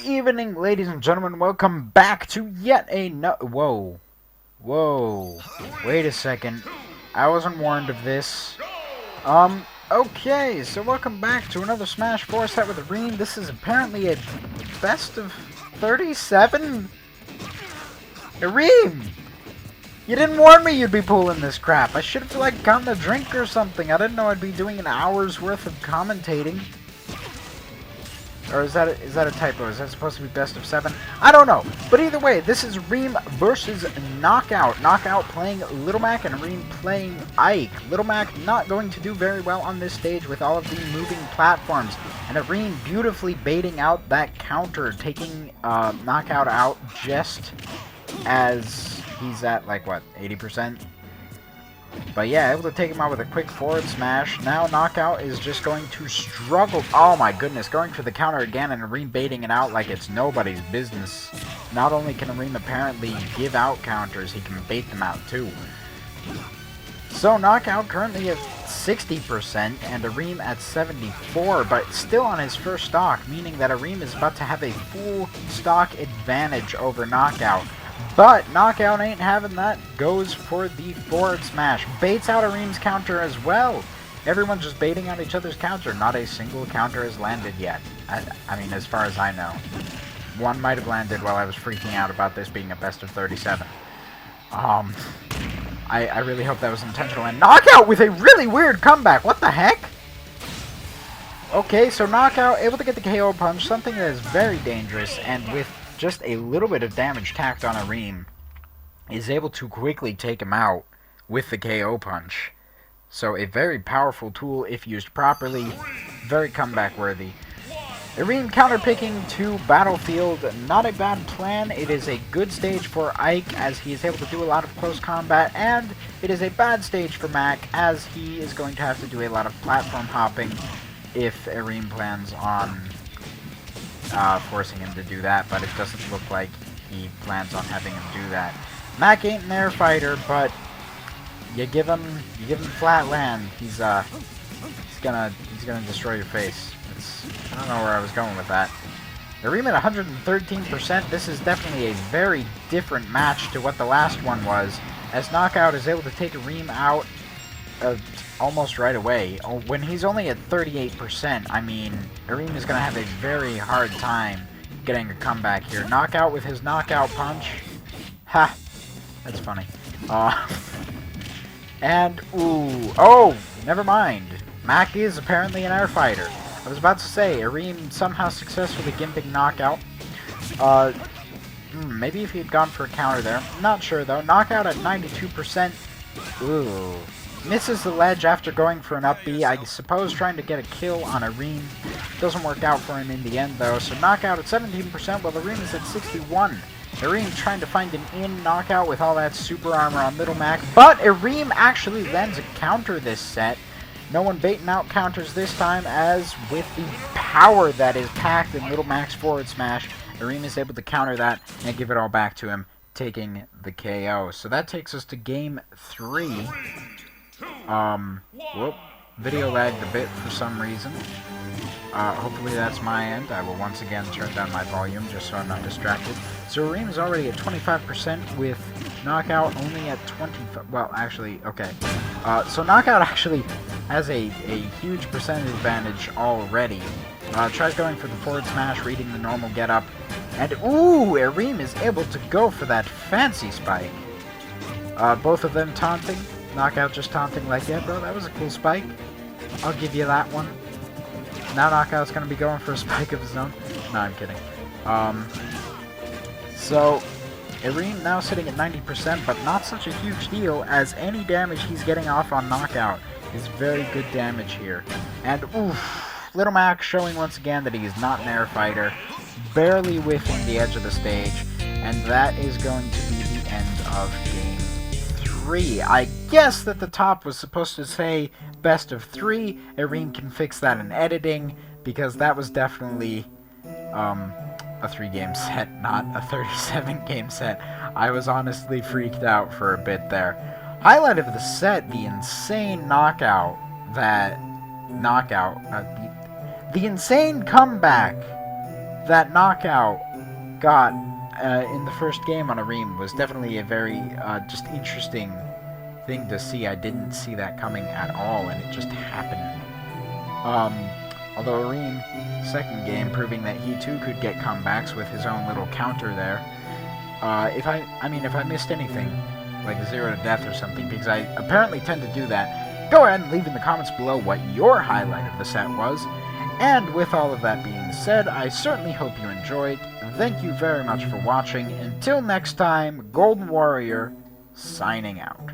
evening, ladies and gentlemen. Welcome back to yet another... Whoa. Wait a second. I wasn't warned of this. Okay, so welcome back to another Smash 4 set with Reem. This is apparently a best of 37? Reem! You didn't warn me you'd be pulling this crap. I should have, like, gotten a drink or something. I didn't know I'd be doing an hour's worth of commentating. Or is that a typo? Is that supposed to be best of 7? I don't know. But either way, this is Reem versus Knockout. Knockout playing Little Mac and Reem playing Ike. Little Mac not going to do very well on this stage with all of the moving platforms. And Reem beautifully baiting out that counter, taking Knockout out just as he's at, like, what, 80%? But yeah, able to take him out with a quick forward smash. Now Knockout is just going to struggle. Oh my goodness, going for the counter again and Reem baiting it out like it's nobody's business. Not only can Reem apparently give out counters, he can bait them out too. So Knockout currently at 60% and Reem at 74%, but still on his first stock, meaning that Reem is about to have a full stock advantage over Knockout. But Knockout ain't having that, goes for the forward smash. Baits out Reem's counter as well. Everyone's just baiting out each other's counter. Not a single counter has landed yet. I mean, as far as I know. One might have landed while I was freaking out about this being a best of 37. I really hope that was intentional. And Knockout with a really weird comeback. What the heck? Okay, so Knockout able to get the KO punch, something that is very dangerous, and with just a little bit of damage tacked on Reem, is able to quickly take him out with the KO punch. So a very powerful tool if used properly, very comeback worthy. Reem counterpicking to Battlefield, not a bad plan. It is a good stage for Ike as he is able to do a lot of close combat, and it is a bad stage for Mac as he is going to have to do a lot of platform hopping if Reem plans on forcing him to do that, but it doesn't look like he plans on having him do that. Mac ain't an air fighter, but you give him flat land, he's gonna destroy your face. I don't know where I was going with that. Reem at 113%. This is definitely a very different match to what the last one was, as Knockout is able to take Reem out almost right away. When he's only at 38%, I mean, Reem is going to have a very hard time getting a comeback here. Knockout with his knockout punch. Ha! That's funny. And, ooh. Oh! Never mind. Mac is apparently an air fighter. I was about to say, Reem somehow successfully gimping Knockout. Maybe if he had gone for a counter there. Not sure, though. Knockout at 92%. Ooh. Misses the ledge after going for an up B. I suppose trying to get a kill on Reem. Doesn't work out for him in the end, though. So Knockout at 17%, while Reem is at 61%. Reem trying to find an in Knockout with all that super armor on Little Mac. But Reem actually lands a counter this set. No one baiting out counters this time, as with the power that is packed in Little Mac's forward smash, Reem is able to counter that and give it all back to him, taking the KO. So that takes us to game 3. Whoop. Video lagged a bit for some reason. Hopefully that's my end. I will once again turn down my volume just so I'm not distracted. So Reem is already at 25% with Knockout only at 25. Well, actually, okay. So Knockout actually has a huge percentage advantage already. Tries going for the forward smash, reading the normal getup. And ooh, Reem is able to go for that fancy spike. Both of them taunting. Knockout just taunting like, yeah, bro, that was a cool spike. I'll give you that one. Now Knockout's going to be going for a spike of his own. No, I'm kidding. So, Reem now sitting at 90%, but not such a huge deal, as any damage he's getting off on Knockout is very good damage here. And, oof, Little Mac showing once again that he is not an air fighter, barely whiffing the edge of the stage, and that is going to be the end of game 3. I guess that the top was supposed to say best of 3. Reem can fix that in editing, because that was definitely a 3-game set, not a 37-game set. I was honestly freaked out for a bit there. Highlight of the set, the insane knockout that... the insane comeback that knockout got in the first game on Arim was definitely a very just interesting thing to see. I didn't see that coming at all, and it just happened. Although Arim, second game, proving that he too could get comebacks with his own little counter there. If I missed anything, like 0 to death or something, because I apparently tend to do that, go ahead and leave in the comments below what your highlight of the set was. And with all of that being said, I certainly hope you enjoyed. Thank you very much for watching. Until next time, Golden Warrior, signing out.